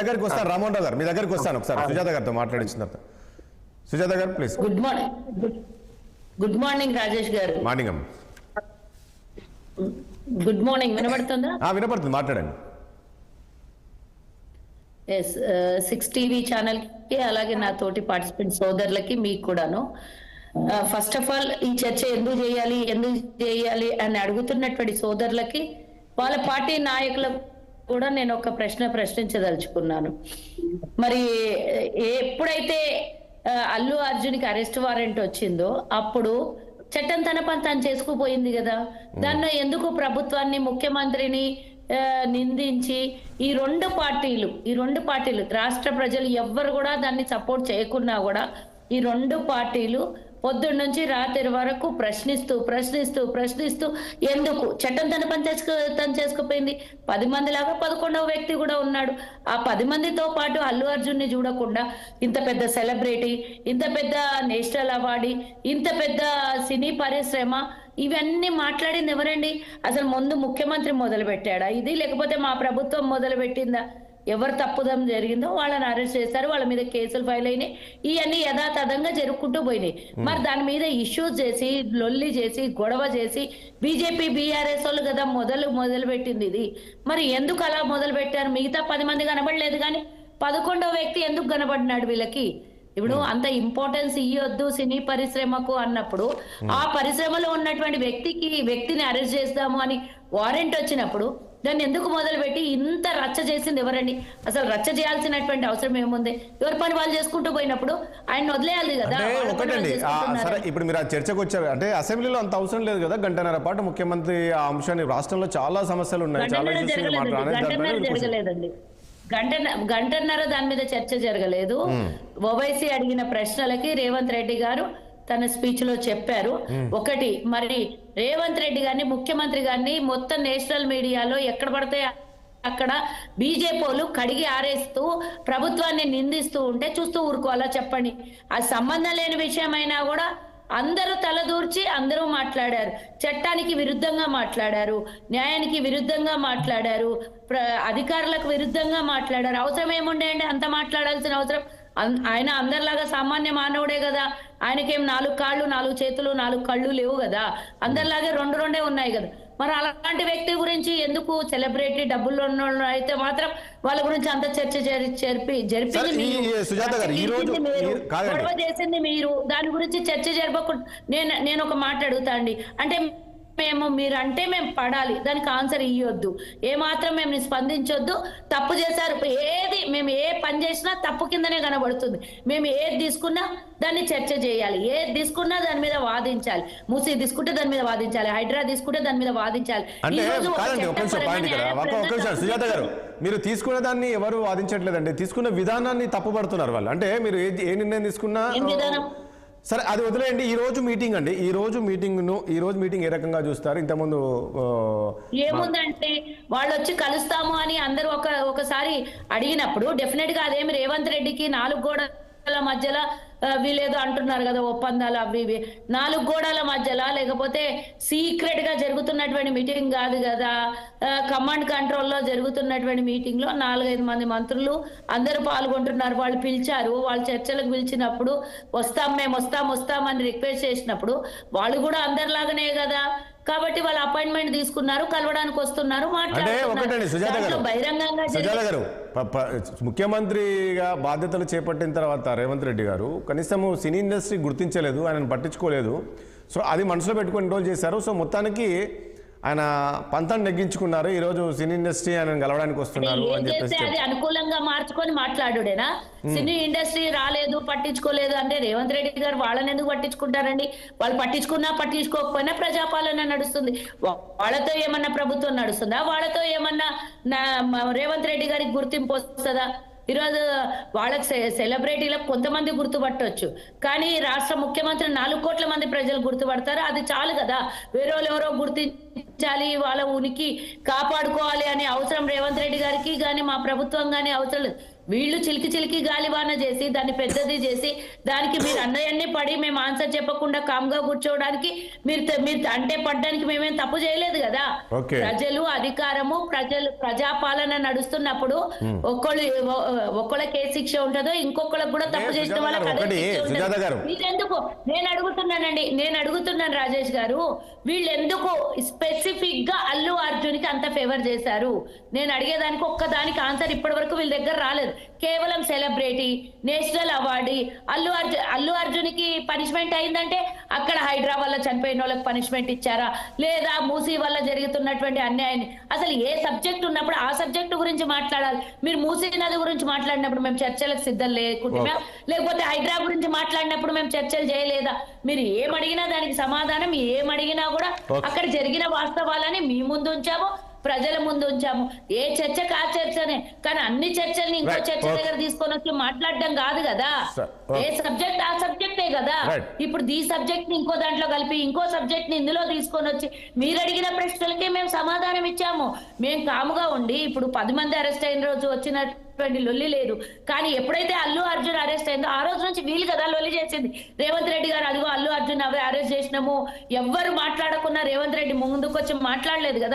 దగ్గరికి వస్తాను రామోహన్ రావు గారు, మీ దగ్గరికి వస్తాను ఒకసారి సుజాత గారితో మాట్లాడించిన తర్వాత. సుజాత గారు ప్లీజ్. గుడ్ మార్నింగ్ రాజేష్ గారు. మార్నింగ్ అమ్మ. గుడ్ మార్నింగ్, వినబడుతుందా? వినపడుతుంది, మాట్లాడండి. ఎస్, 6 టీవీ ఛానల్ కి అలాగే నా తోటి పార్టిసిపెంట్ సోదరులకి మీకు కూడాను. ఫస్ట్ ఆఫ్ ఆల్ ఈ చర్చ ఎందుకు చేయాలి అని అడుగుతున్నటువంటి సోదరులకి, వాళ్ళ పార్టీ నాయకులకు కూడా నేను ఒక ప్రశ్నించదలుచుకున్నాను. మరి ఎప్పుడైతే అల్లు అర్జున్కి అరెస్ట్ వారెంట్ వచ్చిందో అప్పుడు చట్టం తన పని తను చేసుకుపోయింది కదా. దాన్ని ఎందుకు ప్రభుత్వాన్ని, ముఖ్యమంత్రిని నిందించి ఈ రెండు పార్టీలు రాష్ట్ర ప్రజలు ఎవ్వరు కూడా దాన్ని సపోర్ట్ చేయకున్నా కూడా ఈ రెండు పార్టీలు పొద్దున్న నుంచి రాత్రి వరకు ప్రశ్నిస్తూ ఎందుకు చట్టం తన పని తను చేసుకుపోయింది. 10 మంది లాగా 11వ వ్యక్తి కూడా ఉన్నాడు. ఆ 10 మందితో పాటు అల్లు అర్జున్ ని చూడకుండా ఇంత పెద్ద సెలబ్రిటీ, ఇంత పెద్ద నేషనల్ అవార్డు, ఇంత పెద్ద సినీ పరిశ్రమ ఇవన్నీ మాట్లాడింది ఎవరండి? అసలు ముందు ముఖ్యమంత్రి మొదలు పెట్టాడా ఇది, లేకపోతే మా ప్రభుత్వం మొదలు పెట్టిందా? ఎవరు తప్పుదం జరిగిందో వాళ్ళని అరెస్ట్ చేశారు, వాళ్ళ మీద కేసులు ఫైల్ అయినాయి. ఇవన్నీ యథాతథంగా జరుపుకుంటూ పోయినాయి. మరి దాని మీద ఇష్యూస్ చేసి, లొల్లి చేసి, గొడవ చేసి బీజేపీ బీఆర్ఎస్ వాళ్ళు కదా మొదలు పెట్టింది ఇది. మరి ఎందుకు అలా మొదలు పెట్టారు? మిగతా 10 మంది కనబడలేదు కానీ 11వ వ్యక్తి ఎందుకు కనబడినాడు వీళ్ళకి? ఇప్పుడు అంత ఇంపార్టెన్స్ ఇవ్వద్దు సినీ పరిశ్రమకు అన్నప్పుడు, ఆ పరిశ్రమలో ఉన్నటువంటి వ్యక్తిని అరెస్ట్ చేద్దాము అని వారెంట్ వచ్చినప్పుడు దాన్ని ఎందుకు మొదలుపెట్టి ఇంత రచ్చ చేసింది ఎవరండి? అసలు రచ్చ చేయాల్సినటువంటి అవసరం ఏముంది? ఎవరి పని వాళ్ళు చేసుకుంటూ పోయినప్పుడు ఆయన వదిలేయాలి కదా. ఒకటండి, సరే ఇప్పుడు మీరు ఆ చర్చకు వచ్చారు అంటే అసెంబ్లీలో అంత అవసరం లేదు కదా. గంటన్నర పాటు ముఖ్యమంత్రి ఆ అంశాన్ని, రాష్ట్రంలో చాలా సమస్యలు ఉన్నాయి, జరగలేదండి. గంటన్నర దాని మీద చర్చ జరగలేదు. ఓవైసీ అడిగిన ప్రశ్నలకి రేవంత్ రెడ్డి గారు తన స్పీచ్ లో చెప్పారు. ఒకటి, మరి రేవంత్ రెడ్డి గారిని, ముఖ్యమంత్రి గారిని మొత్తం నేషనల్ మీడియాలో ఎక్కడ పడితే అక్కడ బీజేపీలు కడిగి ఆరేస్తూ ప్రభుత్వాన్ని నిందిస్తూ ఉంటే చూస్తూ ఊరుకోవాలా చెప్పండి? ఆ సంబంధం లేని విషయమైనా కూడా అందరూ తలదూర్చి అందరూ మాట్లాడారు. చట్టానికి విరుద్ధంగా మాట్లాడారు, న్యాయానికి విరుద్ధంగా మాట్లాడారు, అధికారులకు విరుద్ధంగా మాట్లాడారు. అవసరం ఏముండేయండి అంత మాట్లాడాల్సిన అవసరం? ఆయన అందరిలాగా సామాన్య మానవుడే కదా. ఆయనకేం 4 కాళ్ళు 4 చేతులు 4 కళ్ళు లేవు కదా. అందరిలాగే 2 ఉన్నాయి కదా. మరి అలాంటి వ్యక్తి గురించి ఎందుకు? సెలబ్రిటీ డబ్బులు అయితే మాత్రం వాళ్ళ గురించి అంత చర్చ జరిపింది గొడవ చేసింది మీరు. దాని గురించి చర్చ జరపకుండా నేను ఒక మాట అడుగుతా అండి. అంటే మీరంటే మేము పడాలి, దానికి ఆన్సర్ ఇవ్వద్దు, ఏమాత్రం మేము స్పందించొద్దు. తప్పు చేశారు, మేము ఏ పని చేసినా తప్పు కిందనే కనబడుతుంది. మేము ఏది తీసుకున్నా దాన్ని చర్చ చేయాలి, ఏది తీసుకున్నా దాని మీద వాదించాలి. మూసీ తీసుకుంటే దాని మీద వాదించాలి, హైడ్రా తీసుకుంటే దాని మీద వాదించాలి. సుజాత గారు, మీరు తీసుకున్న దాన్ని ఎవరు వాదించట్లేదండి, తీసుకున్న విధానాన్ని తప్పుపడుతున్నారు వాళ్ళు. అంటే మీరు ఏ నిర్ణయం తీసుకున్నా సరే అది వదిలేయండి. ఈ రోజు మీటింగ్ ఏ రకంగా చూస్తారు? ఇంతకుముందు ఏముందంటే వాళ్ళు వచ్చి కలుస్తాము అని అందరూ ఒకసారి అడిగినప్పుడు డెఫినెట్ గా అదేమి రేవంత్ రెడ్డికి 4 గోడల మధ్యలో వీళ్ళేదో అంటున్నారు కదా ఒప్పందాలు అవి ఇవి, 4 గోడల మధ్యలో లేకపోతే సీక్రెట్ గా జరుగుతున్నటువంటి మీటింగ్ కాదు కదా. కమాండ్ కంట్రోల్లో జరుగుతున్నటువంటి మీటింగ్ లో 4-5 మంది మంత్రులు అందరూ పాల్గొంటున్నారు. వాళ్ళు పిలిచారు, వాళ్ళు చర్చలకు పిలిచినప్పుడు మేము వస్తామని రిక్వెస్ట్ చేసినప్పుడు వాళ్ళు కూడా అందరిలాగానే కదా. కాబట్టి వాళ్ళు అపాయింట్మెంట్ తీసుకున్నారు, కలవడానికి వస్తున్నారు, మాట్లాడుతున్నారు బహిరంగంగా. ముఖ్యమంత్రిగా బాధ్యతలు చేపట్టిన తర్వాత రేవంత్ రెడ్డి గారు కనీసం సినీ ఇండస్ట్రీ గుర్తించలేదు, ఆయనను పట్టించుకోలేదు. సో అది మనసులో పెట్టుకొని రోజు చేశారు. సో మొత్తానికి ఆయన పంతాన్ని నెగ్గించుకున్నారు. ఈ రోజు సినీ ఇండస్ట్రీ ఆయన కలవడానికి వస్తున్నారు అని చెప్పేసి అది అనుకూలంగా మార్చుకొని మాట్లాడుడేనా? సినీ ఇండస్ట్రీ రాలేదు, పట్టించుకోలేదు అంటే రేవంత్ రెడ్డి గారు వాళ్ళని ఎందుకు పట్టించుకుంటారండి? వాళ్ళు పట్టించుకోకపోయినా ప్రజాపాలన నడుస్తుంది. వాళ్ళతో ఏమన్నా ప్రభుత్వం నడుస్తుందా? వాళ్ళతో ఏమన్నా రేవంత్ రెడ్డి గారికి గుర్తింపు వస్తుందా? ఈరోజు వాళ్ళకి సెలబ్రిటీలకు కొంతమంది గుర్తుపట్టవచ్చు, కానీ రాష్ట్ర ముఖ్యమంత్రి 4 కోట్ల మంది ప్రజలు గుర్తుపడతారు. అది చాలు కదా. వేరే వాళ్ళు ఎవరో గుర్తించాలి, వాళ్ళ ఉనికి కాపాడుకోవాలి అనే అవసరం రేవంత్ రెడ్డి గారికి కానీ మా ప్రభుత్వం కానీ అవసరం లేదు. వీళ్ళు చిలికి గాలివాన చేసి దాన్ని పెద్దది చేసి దానికి మీరు అన్నయ్యన్ని పడి మేము ఆన్సర్ చెప్పకుండా కామ్గా కూర్చోవడానికి మీరు అంటే పడ్డానికి మేమేం తప్పు చేయలేదు కదా. ఓకే. ప్రజలు అధికారము ప్రజాపాలన నడుస్తున్నప్పుడు ఒక్కళ్ళకి ఏ శిక్ష ఉంటుందో ఇంకొకళ్ళకి కూడా తప్పు చేసిన వాళ్ళకి అదే ఒకటి శిక్ష సుజాత ఉంటుంది. గారు. మీరెందుకు నేను అడుగుతున్నాను రాజేష్ గారు, వీళ్ళు ఎందుకు స్పెసిఫిక్ గా అల్లు అర్జున్ కి అంత ఫేవర్ చేశారు? నేను అడిగేదానికి ఒక్కదానికి ఆన్సర్ ఇప్పటి వరకు వీళ్ళ దగ్గర రాలేదు. కేవలం celebrity, national award, Allu Arjun కి పనిష్మెంట్ అయిందంటే అక్కడ హైడ్రా వల్ల చనిపోయిన వాళ్ళకి పనిష్మెంట్ ఇచ్చారా, లేదా మూసీ వల్ల జరుగుతున్నటువంటి అన్యాయాన్ని, అసలు ఏ సబ్జెక్ట్ ఉన్నప్పుడు ఆ సబ్జెక్టు గురించి మాట్లాడాలి. మీరు మూసీ నది గురించి మాట్లాడినప్పుడు మేము చర్చలకు సిద్ధం లేకుంటున్నా, లేకపోతే హైడ్రా గురించి మాట్లాడినప్పుడు మేము చర్చలు చేయలేదా? మీరు ఏమడిగినా దానికి సమాధానం, ఏమడిగినా కూడా అక్కడ జరిగిన వాస్తవాలని మీ ముందు ఉంచాము, ప్రజల ముందు ఉంచాము. ఏ చర్చకు ఆ చర్చనే, కానీ అన్ని చర్చల్ని ఇంకో చర్చ దగ్గర తీసుకొని వచ్చి మాట్లాడడం కాదు కదా. ఏ సబ్జెక్ట్ ఆ సబ్జెక్టే కదా. ఇప్పుడు ఈ సబ్జెక్ట్ ని ఇంకో దాంట్లో కలిపి ఇంకో సబ్జెక్ట్ ని ఇందులో తీసుకొని వచ్చి మీరు అడిగిన ప్రశ్నలకే మేము సమాధానం ఇచ్చాము. మేము కాముగా ఉండి ఇప్పుడు 10 మంది అరెస్ట్ అయిన రోజు వచ్చినటువంటి లొల్లి లేదు, కానీ ఎప్పుడైతే అల్లు అర్జున్ అరెస్ట్ అయిందో ఆ రోజు నుంచి వీళ్ళు కదా లొల్లి చేసింది. రేవంత్ రెడ్డి గారు అదిగో అల్లు అర్జున్ అరెస్ట్ చేసినాము, ఎవ్వరు మాట్లాడకున్నా రేవంత్ రెడ్డి ముందుకు వచ్చి మాట్లాడలేదు కదా.